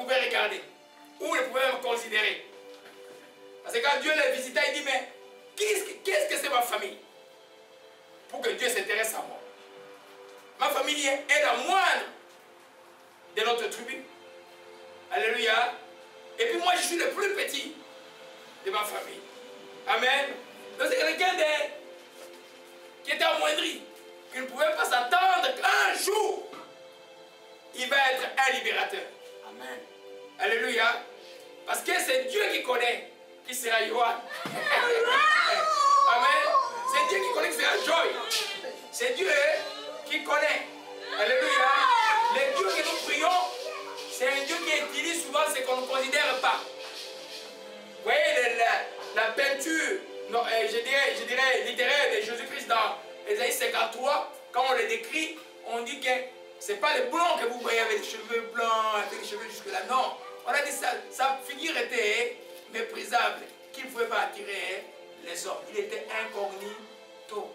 pouvait regarder. Ou ne pouvait même considérer. Parce que quand Dieu les visitait, il dit, mais qu'est-ce que c'est ma famille? Pour que Dieu s'intéresse à moi. Ma famille est la moindre de notre tribu. Alléluia. Et puis moi, je suis le plus petit de ma famille. Amen. Donc c'est quelqu'un qui était amoindri, qui ne pouvait pas s'attendre qu'un jour, il va être un libérateur. Amen. Alléluia. Parce que c'est Dieu qui connaît qui sera Johan. Amen. C'est Dieu qui connaît qui sera Joy. C'est Dieu qui connaît. Alléluia. Le Dieu que nous prions, c'est un Dieu qui utilise souvent ce qu'on ne considère pas. Vous voyez la peinture, non, je dirais littéraire de Jésus-Christ dans Ésaïe 53, quand on le décrit, on dit que ce n'est pas le blond que vous voyez avec les cheveux blancs, avec les cheveux jusque-là. Non. On a dit ça, sa figure était méprisable, qui ne pouvait pas attirer les hommes. Il était incognito.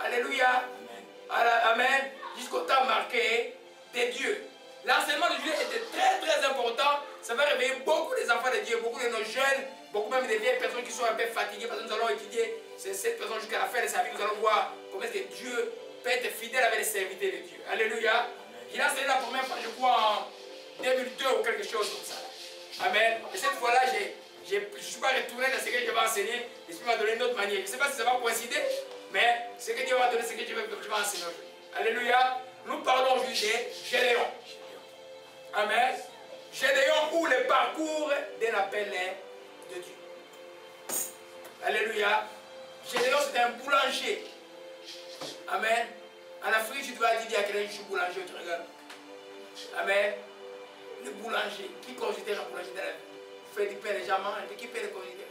Alléluia. Amen. Amen. Jusqu'au temps marqué des dieux. L'enseignement de Dieu était très très important. Ça va réveiller beaucoup des enfants de Dieu, beaucoup de nos jeunes, beaucoup même des vieilles personnes qui sont un peu fatiguées. Parce que nous allons étudier cette personne jusqu'à la fin de sa vie. Nous allons voir comment est-ce que Dieu peut être fidèle avec les serviteurs de Dieu. Alléluia. Il a enseigné la première fois, je crois, en 2002 ou quelque chose comme ça. Amen. Et cette fois-là, je ne suis pas retourné dans ce que je vais enseigner. L'Esprit m'a donné une autre manière. Je ne sais pas si ça va coïncider, mais ce que Dieu m'a donné, c'est que je vais enseigner aujourd'hui. Alléluia. Nous parlons aujourd'hui de Gédéon. Amen. Gédéon ou le parcours d'un appel de Dieu. Alléluia. Gédéon, c'était un boulanger. Amen. En Afrique, tu dois dire à quelqu'un que je suis boulanger, tu regardes. Amen. Le boulanger, qui considère un boulanger dans la vie? Fait du pain, les gens mangent, mais qui peut le considérer?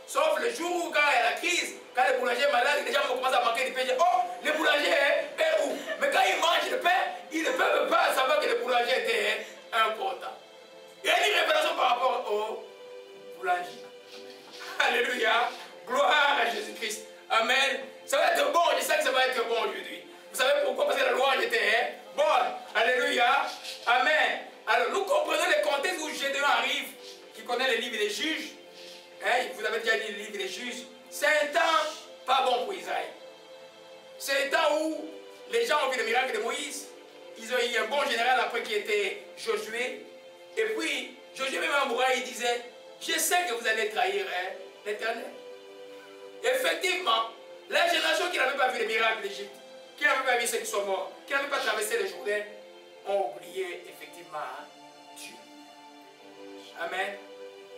Sauf le jour où, quand il y a la crise, quand le boulanger est malade, les gens vont commencer à manquer du pain. Oh, le boulanger est où? Mais quand il mange le pain, ils ne peuvent pas savoir que le boulanger était important. Il y a une révélation par rapport au boulanger. Alléluia. Gloire à Jésus-Christ. Amen. Ça va être bon, je sais que ça va être bon aujourd'hui. Vous savez pourquoi? Parce que la louange était bonne. Alléluia. Amen. Alors nous comprenons le contexte où Gédéon arrive, qui connaît les livres des juges. Hein, vous avez déjà lu le livre des juges. C'est un temps pas bon pour Israël. C'est un temps où les gens ont vu le miracle de Moïse. Ils ont eu un bon général après qui était Josué. Et puis, Josué même en mourant, il disait, je sais que vous allez trahir l'Éternel. Effectivement, la génération qui n'avait pas vu le miracle d'Égypte, qui n'avait pas vu ceux qui sont morts, qui n'avait pas traversé le Jourdain, ont oublié effectivement Dieu. Amen.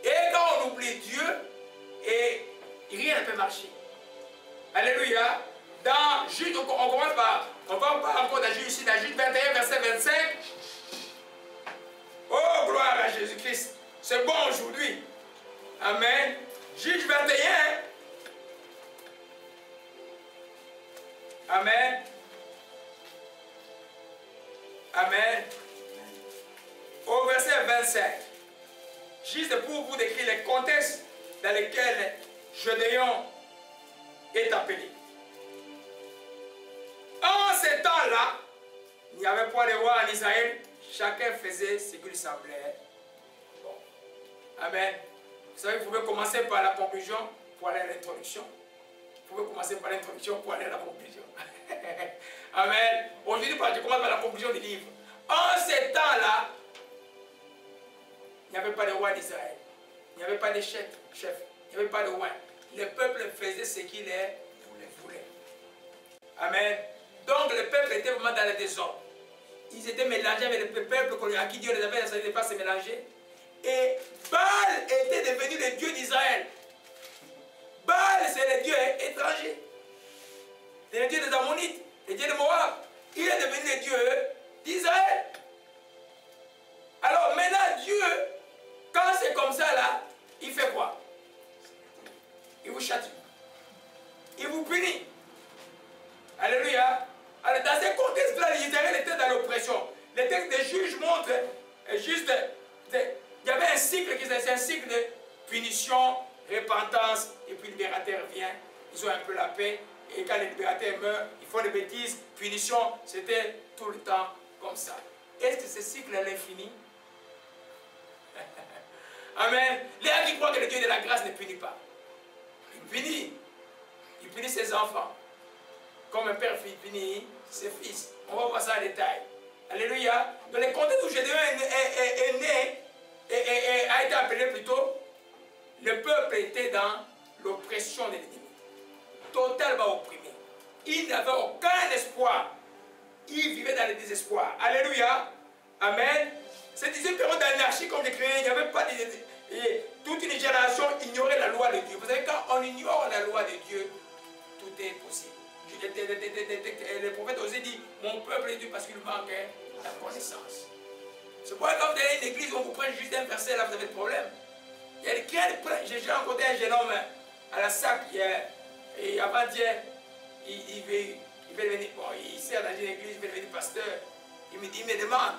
Et quand on oublie Dieu, et rien ne peut marcher. Alléluia. Dans Jude, on commence par, on va pas encore dans Jude ici, dans Jude 21, verset 25. Oh, gloire à Jésus-Christ. C'est bon aujourd'hui. Amen. Jude 21. Amen. Amen. Au verset 25. Juste pour vous décrire les contextes dans lesquels Gédéon est appelé. En ces temps-là, il n'y avait pas de roi en Israël. Chacun faisait ce qui lui semblait bon. Amen. Vous savez, vous pouvez commencer par la conclusion pour aller à l'introduction. Vous pouvez commencer par l'introduction pour aller à la conclusion. Amen. Aujourd'hui, je commence par la conclusion du livre. En ces temps-là, il n'y avait pas de roi d'Israël. Il n'y avait pas de chef. Il n'y avait pas de roi. Le peuple faisait ce qu'il voulait. Amen. Donc le peuple était vraiment dans le désordre. Ils étaient mélangés avec le peuple à qui Dieu les avait laissés pas se mélanger. Et Baal était devenu le Dieu d'Israël. Baal, c'est le Dieu étranger. C'est le Dieu des Ammonites, le Dieu de Moab. Il est devenu le Dieu d'Israël. Alors maintenant, Dieu, quand c'est comme ça là, il fait quoi? Il vous châtie. Il vous punit. Alléluia. Alors dans ce contexte-là, l'Israël était dans l'oppression. Le texte des juges montre juste, il y avait un cycle, c'est un cycle de punition, repentance, et puis le libérateur vient, ils ont un peu la paix, et quand le libérateur meurt, ils font des bêtises, punition, c'était tout le temps comme ça. est-ce que ce cycle est fini? Amen. Les gens qui croient que le Dieu de la grâce ne punit pas. Il punit. Il punit ses enfants. Comme un père punit ses fils. On va voir ça en détail. Alléluia. Dans les contextes où Gédéon est né et a été appelé plutôt, le peuple était dans l'oppression de l'ennemi. Totalement opprimé. Il n'avait aucun espoir. Il vivait dans le désespoir. Alléluia. Amen. C'était une période d'anarchie comme j'écrivais. Il n'y avait pas de... Toute une génération ignorait la loi de Dieu. Vous savez, quand on ignore la loi de Dieu, tout est possible. Le prophète osait dire, mon peuple est Dieu parce qu'il manquait la connaissance. C'est pourquoi quand vous allez à une église, on vous prend juste un verset, là vous avez le problème. J'ai rencontré un jeune homme à la SAC hier, et avant-hier, il veut devenir, bon, il sert dans une église, il veut devenir pasteur. Il me demande,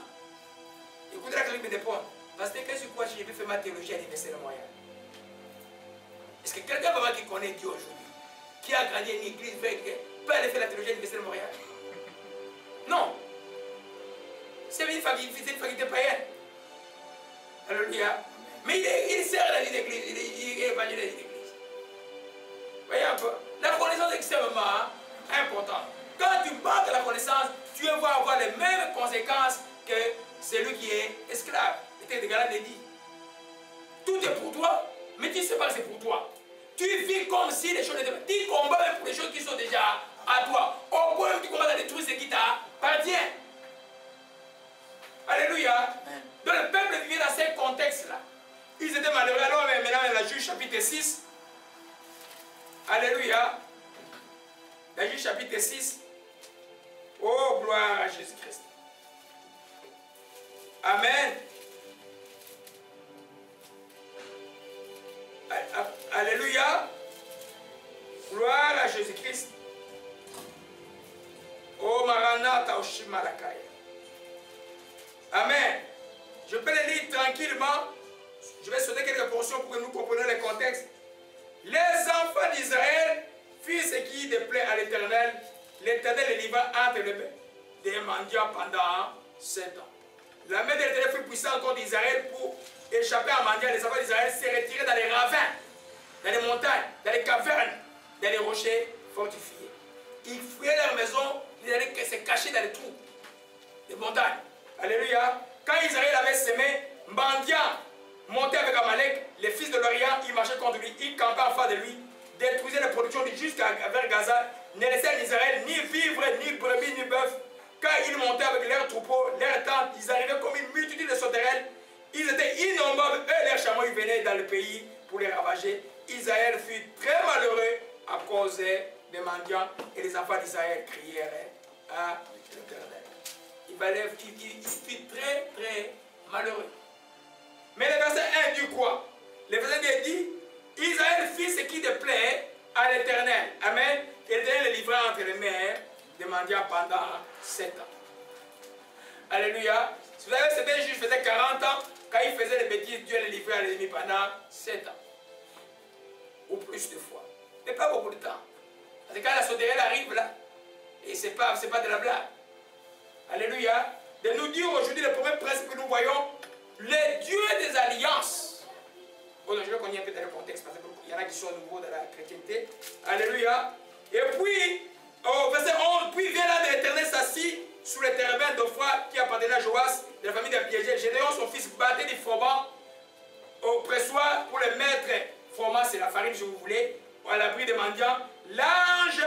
écoutez là quand il me répond, pasteur, qu'est-ce que quoi si je vais faire ma théologie à l'Université de Montréal? Est-ce que quelqu'un vraiment qui connaît Dieu aujourd'hui, qui a grandi à une église, peut aller faire la théologie à l'Université de Montréal? Non. C'est une faculté païenne. Alléluia. Mais il sert dans une église, il est évangéliste dans une église. Voyez un peu, la connaissance est extrêmement importante. Quand tu manques la connaissance, tu vas avoir les mêmes conséquences que celui qui est esclave. Le texte de Galates dit. Tout est pour toi, mais tu ne sais pas que c'est pour toi. Tu vis comme si les choses étaient... Tu combats même pour les choses qui sont déjà à toi. Au point où tu commences à détruire ce qui t'appartient. Alléluia. Donc le peuple vivait dans ces contextes-là. Ils étaient malheureux. Alors maintenant, la Juge chapitre 6. Alléluia. La Juge chapitre 6. Oh, gloire à Jésus-Christ. Amen. Alléluia. Gloire à Jésus-Christ. Oh, Maranatha, Oshimalakaya. Amen. Je peux les lire tranquillement. Je vais sauter quelques portions pour que nous comprenions les contextes. Les enfants d'Israël firent ce qui déplaît à l'Éternel. L'Éternel les livra entre les mains des mendiants pendant 7 ans. La main de l'Éternel fut puissante contre Israël pour échapper à mendiants. Les enfants d'Israël s'est retirés dans les ravins, dans les montagnes, dans les cavernes, dans les rochers fortifiés. Ils fuyaient leur maison, ils allaient se cacher dans les trous des montagnes. Alléluia. Quand Israël avait semé, mendiants montaient avec Amalek, les fils de l'Orient, ils marchaient contre lui, ils campaient en face de lui, détruisaient la production jusqu'à vers Gaza, ne laissaient en Israël ni vivre, ni brebis, ni bœuf. Quand ils montaient avec leurs troupeaux, leurs tentes, ils arrivaient comme une multitude de sauterelles. Ils étaient innombrables, eux, leurs chameaux, ils venaient dans le pays pour les ravager. Israël fut très malheureux à cause des mendiants et les enfants d'Israël crièrent à l'Éternel. Il fut très, très malheureux. Mais le verset 1 dit quoi? Le verset 2 dit, Israël fit ce qui déplaît à l'Éternel. Amen. Et l'Éternel le livra entre les mains des mendiants pendant 7 ans. Alléluia. Si vous savez, c'était juste, faisait 40 ans. Quand il faisait les bêtises, Dieu les livrait à l'ennemi pendant 7 ans. Ou plus de fois. Mais pas beaucoup de temps. Parce que quand la sauterelle arrive là, et ce n'est pas de la blague. Alléluia. De nous dire aujourd'hui le premier principe que nous voyons, les dieux des alliances. Bon, je vais qu'on y un peu dans le contexte, parce qu'il y en a qui sont nouveaux dans la chrétienté. Alléluia. Et puis, au verset 11, puis vient là de l'Éternel s'assit sous les térébintes d'Ophra qui appartenait à Joas, de la famille d'Abiézère. Gédéon, son fils, battait du froment au pressoir pour le mettre. Froment, c'est la farine, si vous voulez, à l'abri des mendiants. L'ange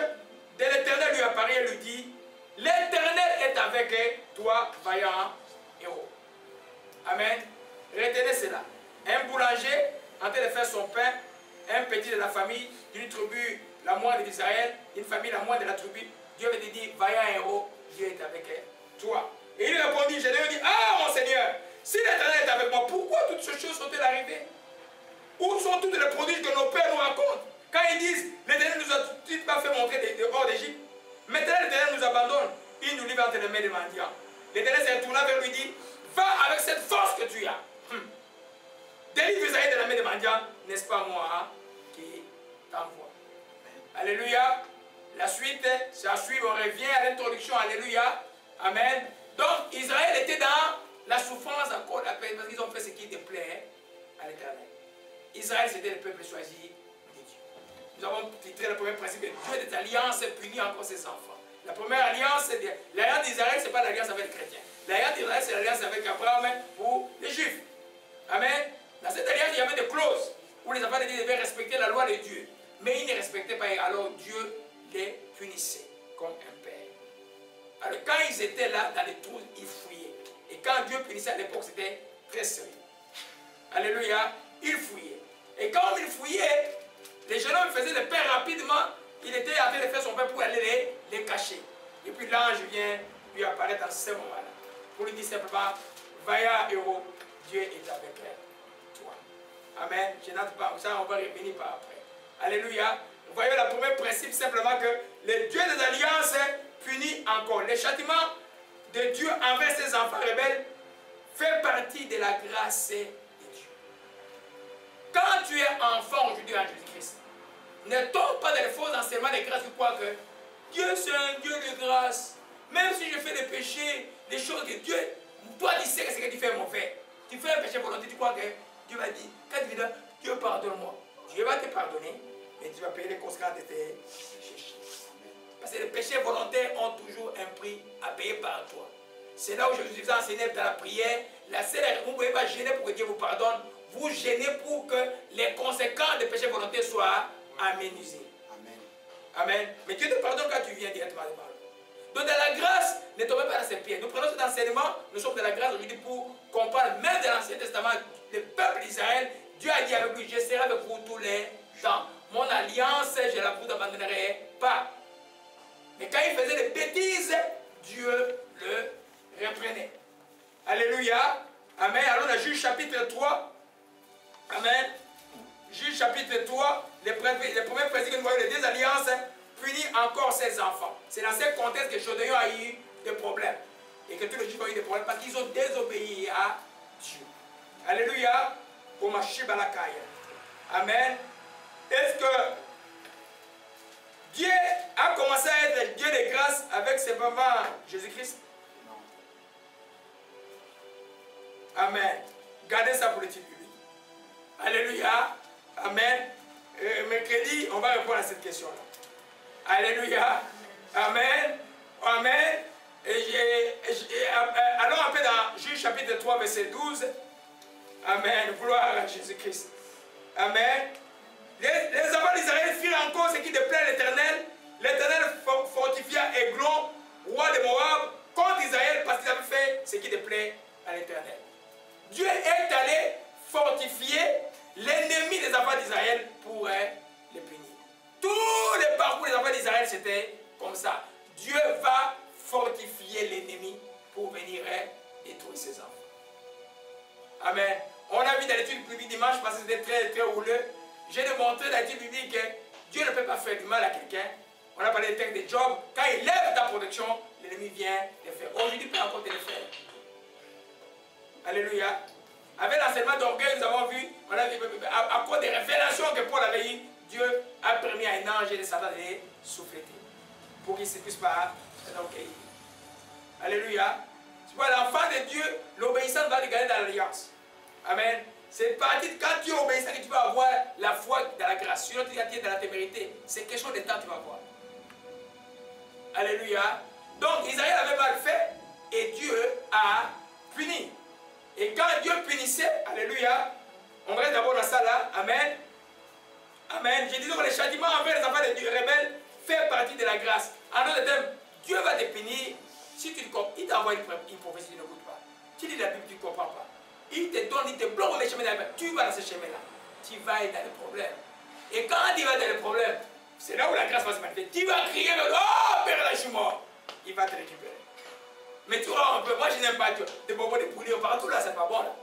de l'Éternel lui apparaît et lui dit, l'Éternel est avec toi, vaillant héros. Amen. Retenez cela. Un boulanger en train de faire son pain, un petit de la famille d'une tribu, la moindre d'Israël, une famille la moindre de la tribu. Dieu veut te dire, vaillant héros, Dieu est avec toi. Et il répondit, Gédéon dit, ah mon Seigneur, si l'Éternel est avec moi, pourquoi toutes ces choses sont-elles arrivées? Où sont tous les prodiges que nos pères nous racontent? Quand ils disent, l'Éternel nous a-t-il pas fait montrer hors d'Égypte? Maintenant l'Éternel nous abandonne, il nous livre entre les mains des mendiants. L'Éternel s'est retourné vers lui et dit, va avec cette force que tu as. Délivre Israël de la main des mendiants, n'est-ce pas moi qui t'envoie? Alléluia. La suite, c'est à suivre, on revient à l'introduction, alléluia. Amen. Donc Israël était dans la souffrance encore, parce qu'ils ont fait ce qui déplaît à l'Éternel. Israël, c'était le peuple choisi de Dieu. Nous avons titré le premier principe que Dieu des alliances punit encore ses enfants. La première alliance, l'alliance d'Israël, ce n'est pas l'alliance avec les chrétiens. L'alliance d'Israël, c'est l'alliance avec Abraham pour les Juifs. Amen. Dans cette alliance, il y avait des clauses où les enfants de Dieu devaient respecter la loi de Dieu. Mais ils ne respectaient pas, alors Dieu les punissait comme un père. Alors quand ils étaient là dans les trous, ils fouillaient. Et quand Dieu punissait à l'époque, c'était très sérieux. Alléluia, ils fouillaient. Et quand ils fouillaient, les jeunes hommes faisaient le pain rapidement. Il était en train de faire son pain pour aller les cacher. Et puis l'ange vient lui apparaître à ce moment-là. Pour lui dire simplement, Vaya héros, Dieu est avec toi. Amen. Je n'entends pas. Ça, on va revenir par après. Alléluia. Vous voyez le premier principe simplement que le Dieu des alliances punit encore. Le châtiment de Dieu envers ses enfants rebelles fait partie de la grâce de Dieu. Quand tu es enfant aujourd'hui en Jésus-Christ, ne tombe pas dans les faux enseignements de grâce. Tu crois que Dieu c'est un Dieu de grâce. Même si je fais des péchés, des choses que Dieu, toi tu sais que ce que tu fais est mauvais. Tu fais un péché volontaire, tu crois que Dieu va dire, quand tu dis Dieu pardonne-moi, Dieu va te pardonner, mais tu vas payer les conséquences de tes péchés. Parce que les péchés volontaires ont toujours un prix à payer par toi. C'est là où je vous ai enseigné dans la prière. La seule, vous ne pouvez pas gêner pour que Dieu vous pardonne. Vous gênez pour que les conséquences des péchés volontaires soient aménisées. Amen. Amen. Mais Dieu te pardonne quand tu viens directement devant lui. Donc dans la grâce, ne tombez pas dans ses pieds. Nous prenons cet enseignement, nous sommes dans la grâce aujourd'hui pour comprendre, même dans l'Ancien Testament, le peuple d'Israël, Dieu a dit avec lui, je serai avec vous tous les temps. Mon alliance, je ne la vous abandonnerai pas. Mais quand il faisait des bêtises, Dieu le reprenait. Alléluia. Amen. Alors dans Juge chapitre 3. Amen. Juge chapitre 3, les premiers principes que nous voyons, les deux alliances punissent encore ses enfants. C'est dans ce contexte que Gédéon a eu des problèmes. Et que tous les Juifs ont eu des problèmes parce qu'ils ont désobéi à Dieu. Alléluia. Amen. Est-ce que Dieu a commencé à être le Dieu de grâce avec ses mamans Jésus-Christ? Non. Amen. Gardez ça pour l'étude biblique. Alléluia. Amen. Mercredi, on va répondre à cette question-là. Alléluia. Amen. Amen. Allons un peu dans Juge chapitre 3, verset 12. Amen. Gloire à Jésus-Christ. Amen. Les enfants d'Israël firent encore ce qui déplaît à l'Éternel. L'Éternel fortifia Églon, roi de Moab, contre Israël parce qu'ils avaient fait ce qui déplaît à l'Éternel. Dieu est allé fortifier l'ennemi des enfants d'Israël pour les punir. Tous les parcours des enfants d'Israël, c'était comme ça. Dieu va fortifier l'ennemi pour venir détruire ses enfants. Amen. On a vu dans l'étude biblique dimanche, parce que c'était très, très houleux. J'ai démontré dans l'étude biblique que Dieu ne peut pas faire du mal à quelqu'un. On a parlé du texte de Job. Quand il lève ta protection, l'ennemi vient te faire. Aujourd'hui, il peut encore te le faire. Alléluia. Avec l'enseignement d'orgueil, nous avons vu, on a vu, à cause des révélations que Paul avait eues, Dieu a permis à un ange de Satan de les souffleter. Pour qu'il ne se puisse pas l'orgueil. Alléluia. Tu vois, l'enfant de Dieu, l'obéissance va te garder dans l'alliance. Amen. C'est parti de quand tu es obéissant que tu vas avoir la foi dans la grâce. Sinon, tu es dans la témérité. C'est quelque chose de temps que tu vas voir. Alléluia. Donc, Israël avait mal fait et Dieu a puni. Et quand Dieu punissait, alléluia, on reste d'abord dans ça là, amen. Amen. Je disais que le châtiment envers les enfants de Dieu rebelles fait partie de la grâce. En d'autres termes, Dieu va te punir si tu ne comprends pas. Il t'envoie une prophétie, tu n'écoutes pas. Tu lis la Bible, tu ne comprends pas. Il te donne, il te bloque les chemins de la Bible. Tu vas dans ce chemin-là. Tu vas être dans les problèmes. Et quand tu vas dans les problèmes, c'est là où la grâce va se manifester. Tu vas crier, oh Père, là je suis mort. Il va te récupérer. Mais tu vois un peu, moi je n'aime pas Dieu. Des bobos, des poulies, partout là, c'est pas bon là.